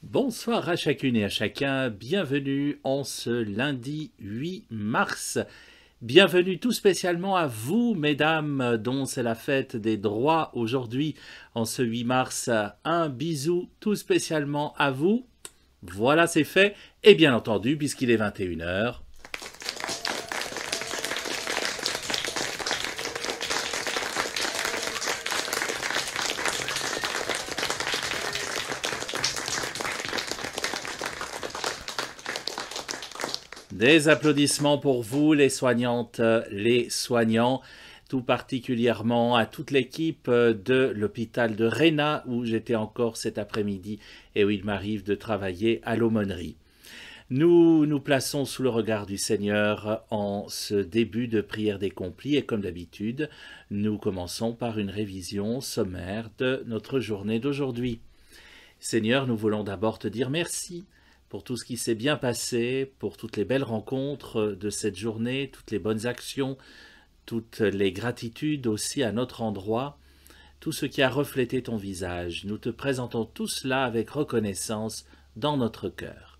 Bonsoir à chacune et à chacun, bienvenue en ce lundi 8 mars. Bienvenue tout spécialement à vous, mesdames, dont c'est la fête des droits aujourd'hui en ce 8 mars. Un bisou tout spécialement à vous. Voilà, c'est fait. Et bien entendu, puisqu'il est 21 heures. Des applaudissements pour vous, les soignantes, les soignants, tout particulièrement à toute l'équipe de l'hôpital de Réna, où j'étais encore cet après-midi et où il m'arrive de travailler à l'aumônerie. Nous nous plaçons sous le regard du Seigneur en ce début de prière des complis et comme d'habitude, nous commençons par une révision sommaire de notre journée d'aujourd'hui. Seigneur, nous voulons d'abord te dire merci pour tout ce qui s'est bien passé, pour toutes les belles rencontres de cette journée, toutes les bonnes actions, toutes les gratitudes aussi à notre endroit, tout ce qui a reflété ton visage. Nous te présentons tout cela avec reconnaissance dans notre cœur.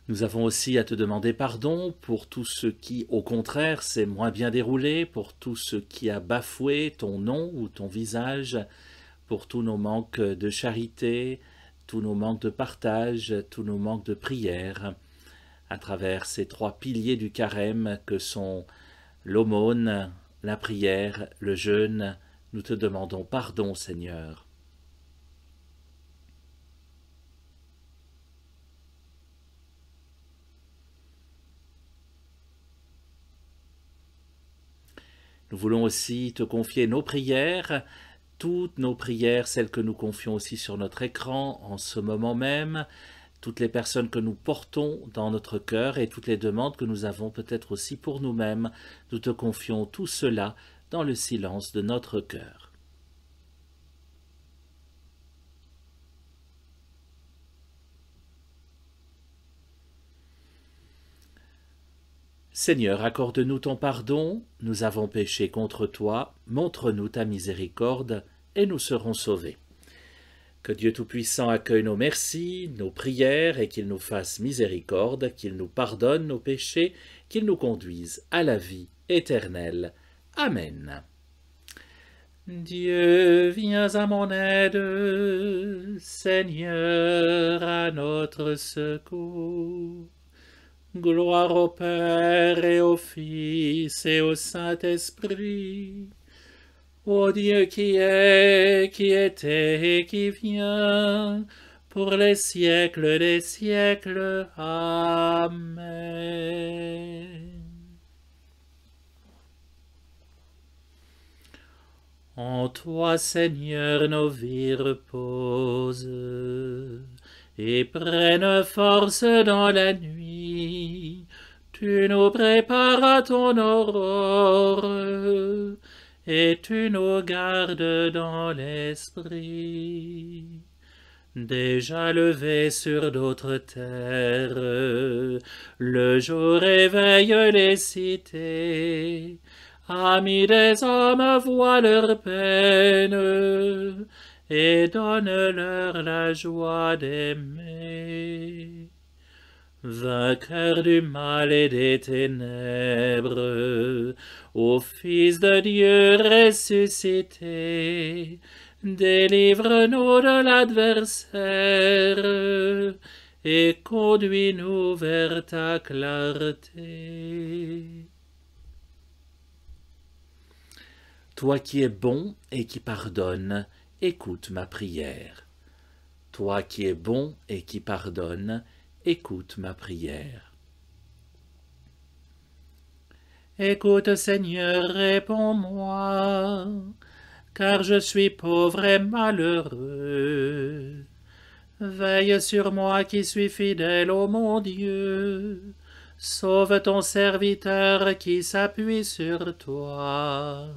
Nous avons aussi à te demander pardon pour tout ce qui, au contraire, s'est moins bien déroulé, pour tout ce qui a bafoué ton nom ou ton visage, pour tous nos manques de charité, tous nos manques de partage, tous nos manques de prière, à travers ces trois piliers du carême que sont l'aumône, la prière, le jeûne. Nous te demandons pardon, Seigneur. Nous voulons aussi te confier nos prières, toutes nos prières, celles que nous confions aussi sur notre écran en ce moment même, toutes les personnes que nous portons dans notre cœur et toutes les demandes que nous avons peut-être aussi pour nous-mêmes. Nous te confions tout cela dans le silence de notre cœur. Seigneur, accorde-nous ton pardon, nous avons péché contre toi, montre-nous ta miséricorde, et nous serons sauvés. Que Dieu Tout-Puissant accueille nos merci, nos prières, et qu'il nous fasse miséricorde, qu'il nous pardonne nos péchés, qu'il nous conduise à la vie éternelle. Amen. Dieu, viens à mon aide, Seigneur, à notre secours. Gloire au Père et au Fils et au Saint-Esprit, ô Dieu qui est, qui était et qui vient, pour les siècles des siècles. Amen. En toi, Seigneur, nos vies reposent et prennent force dans la nuit. Tu nous prépares à ton aurore, et tu nous gardes dans l'esprit. Déjà levé sur d'autres terres, le jour éveille les cités. Amis des hommes, voient leur peine, et donne-leur la joie d'aimer. Vainqueur du mal et des ténèbres, ô Fils de Dieu ressuscité, délivre-nous de l'adversaire, et conduis-nous vers ta clarté. Toi qui es bon et qui pardonnes, écoute ma prière. Toi qui es bon et qui pardonnes, écoute ma prière. Écoute, Seigneur, réponds-moi, car je suis pauvre et malheureux. Veille sur moi qui suis fidèle, ô mon Dieu. Sauve ton serviteur qui s'appuie sur toi.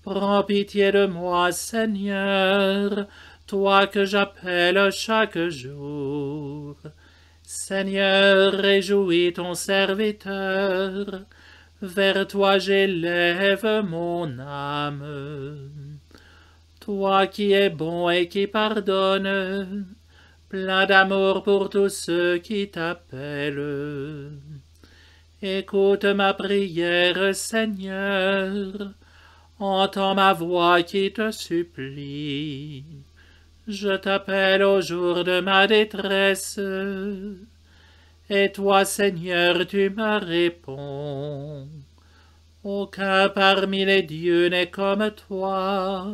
Prends pitié de moi, Seigneur, toi que j'appelle chaque jour. Seigneur, réjouis ton serviteur, vers toi j'élève mon âme. Toi qui es bon et qui pardonnes, plein d'amour pour tous ceux qui t'appellent. Écoute ma prière, Seigneur, entends ma voix qui te supplie. Je t'appelle au jour de ma détresse, et toi, Seigneur, tu me réponds. Aucun parmi les dieux n'est comme toi,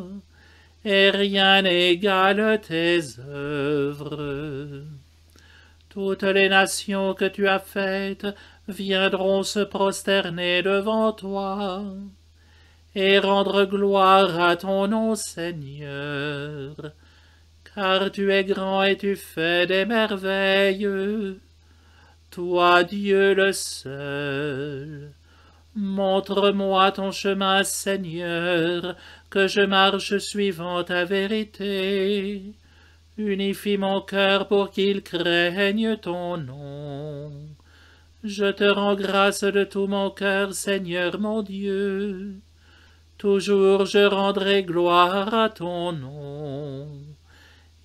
et rien n'égale tes œuvres. Toutes les nations que tu as faites viendront se prosterner devant toi, et rendre gloire à ton nom, Seigneur, car tu es grand et tu fais des merveilles, toi Dieu le seul. Montre-moi ton chemin, Seigneur, que je marche suivant ta vérité. Unifie mon cœur pour qu'il craigne ton nom. Je te rends grâce de tout mon cœur, Seigneur mon Dieu. Toujours je rendrai gloire à ton nom.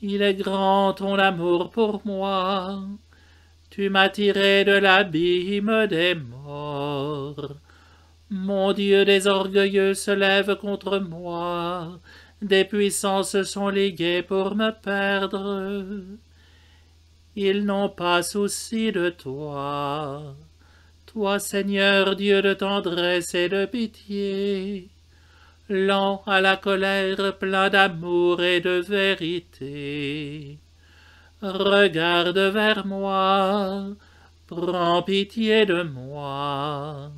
Il est grand ton amour pour moi. Tu m'as tiré de l'abîme des morts. Mon Dieu, des orgueilleux se lèvent contre moi. Des puissances sont liguées pour me perdre. Ils n'ont pas souci de toi. Toi, Seigneur, Dieu de tendresse et de pitié, lent à la colère, plein d'amour et de vérité. Regarde vers moi, prends pitié de moi,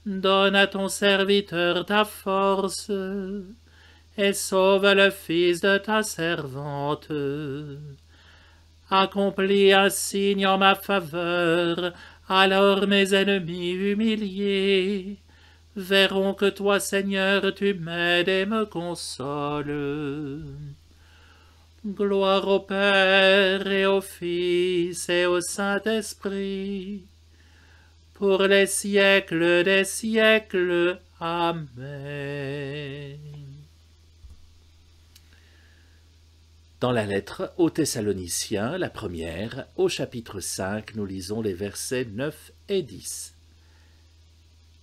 donne à ton serviteur ta force, et sauve le fils de ta servante. Accomplis un signe en ma faveur, alors mes ennemis humiliés verront que toi, Seigneur, tu m'aides et me consoles. Gloire au Père et au Fils et au Saint-Esprit, pour les siècles des siècles. Amen. Dans la lettre aux Thessaloniciens, la première, au chapitre 5, nous lisons les versets 9 et 10.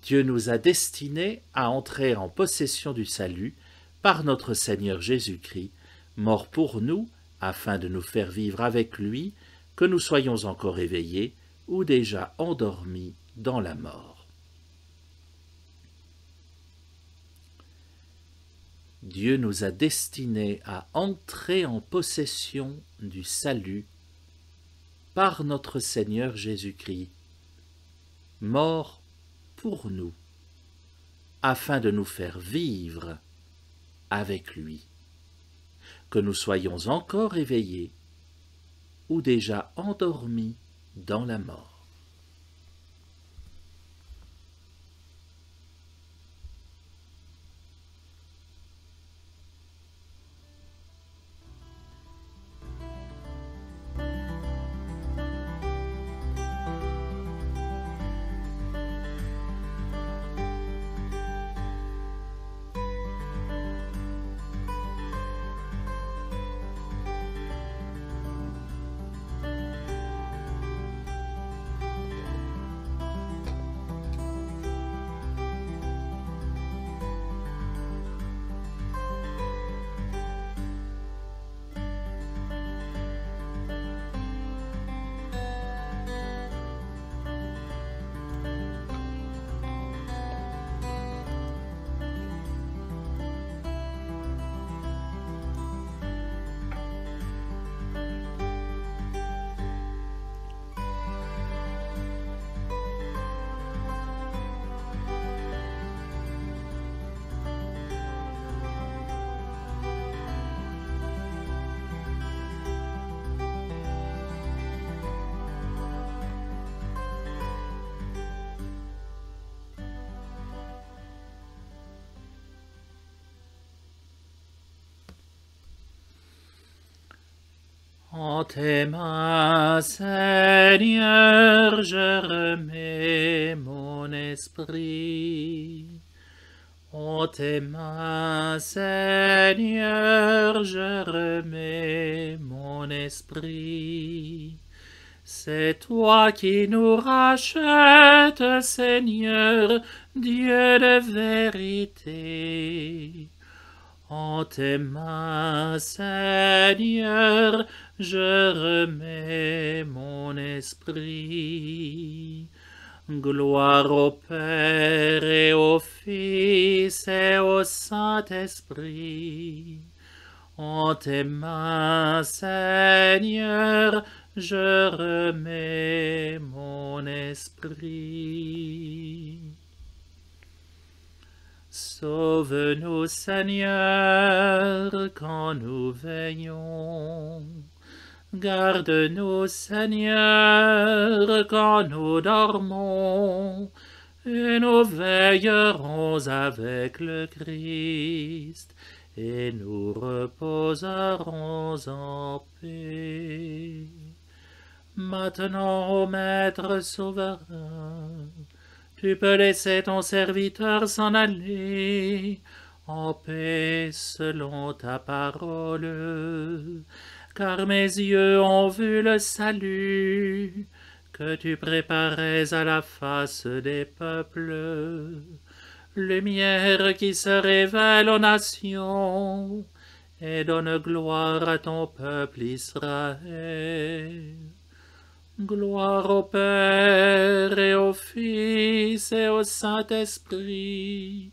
Dieu nous a destinés à entrer en possession du salut par notre Seigneur Jésus-Christ, mort pour nous, afin de nous faire vivre avec lui, que nous soyons encore éveillés ou déjà endormis dans la mort. Dieu nous a destinés à entrer en possession du salut par notre Seigneur Jésus-Christ, mort pour nous, afin de nous faire vivre avec lui, que nous soyons encore éveillés ou déjà endormis dans la mort. En tes mains, Seigneur, je remets mon esprit. En tes mains, Seigneur, je remets mon esprit. C'est toi qui nous rachètes, Seigneur, Dieu de vérité. En tes mains, Seigneur, je remets mon esprit. Gloire au Père et au Fils et au Saint-Esprit. En tes mains, Seigneur, je remets mon esprit. Sauve-nous, Seigneur, quand nous veillons. Garde-nous, Seigneur, quand nous dormons, et nous veillerons avec le Christ, et nous reposerons en paix. Maintenant, ô Maître souverain, tu peux laisser ton serviteur s'en aller en paix selon ta parole, car mes yeux ont vu le salut que tu préparais à la face des peuples, lumière qui se révèle aux nations et donne gloire à ton peuple Israël. Gloire au Père et au Fils et au Saint-Esprit,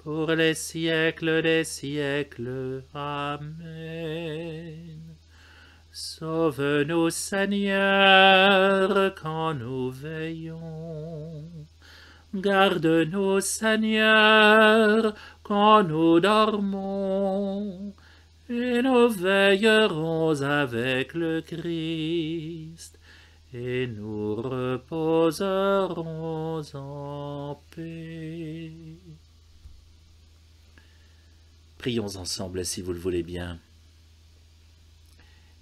pour les siècles des siècles. Amen. Sauve-nous, Seigneur, quand nous veillons. Garde-nous, Seigneur, quand nous dormons, et nous veillerons avec le Christ, et nous reposerons en paix. Prions ensemble si vous le voulez bien.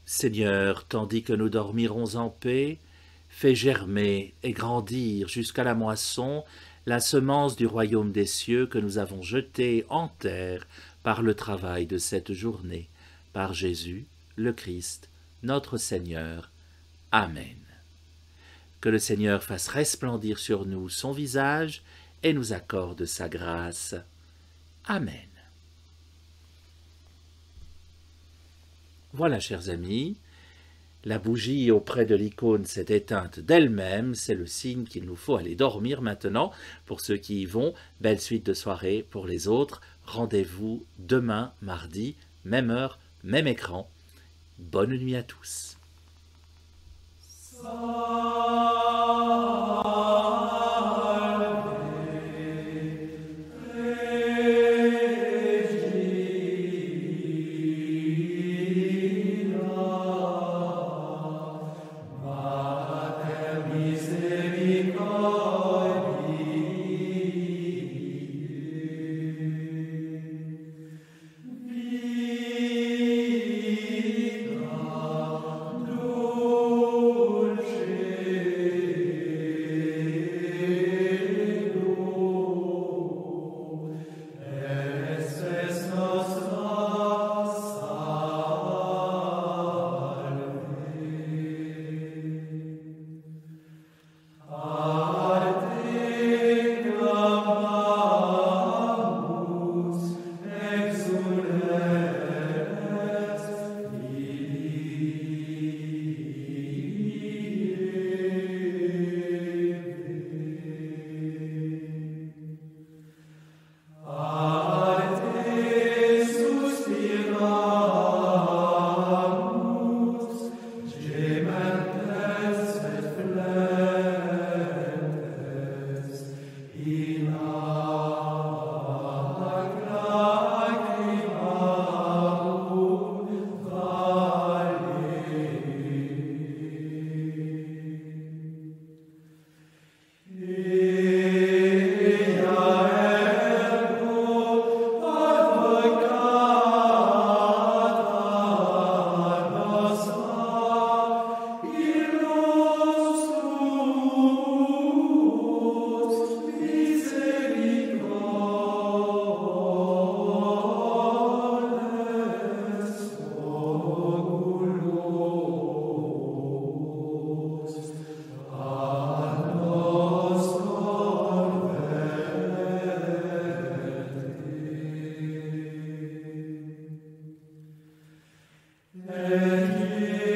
Seigneur, tandis que nous dormirons en paix, fais germer et grandir jusqu'à la moisson la semence du royaume des cieux que nous avons jetée en terre par le travail de cette journée, par Jésus, le Christ, notre Seigneur. Amen. Que le Seigneur fasse resplendir sur nous son visage et nous accorde sa grâce. Amen. Voilà, chers amis, la bougie auprès de l'icône s'est éteinte d'elle-même, c'est le signe qu'il nous faut aller dormir maintenant. Pour ceux qui y vont, belle suite de soirée. Pour les autres, rendez-vous demain, mardi, même heure, même écran. Bonne nuit à tous. Et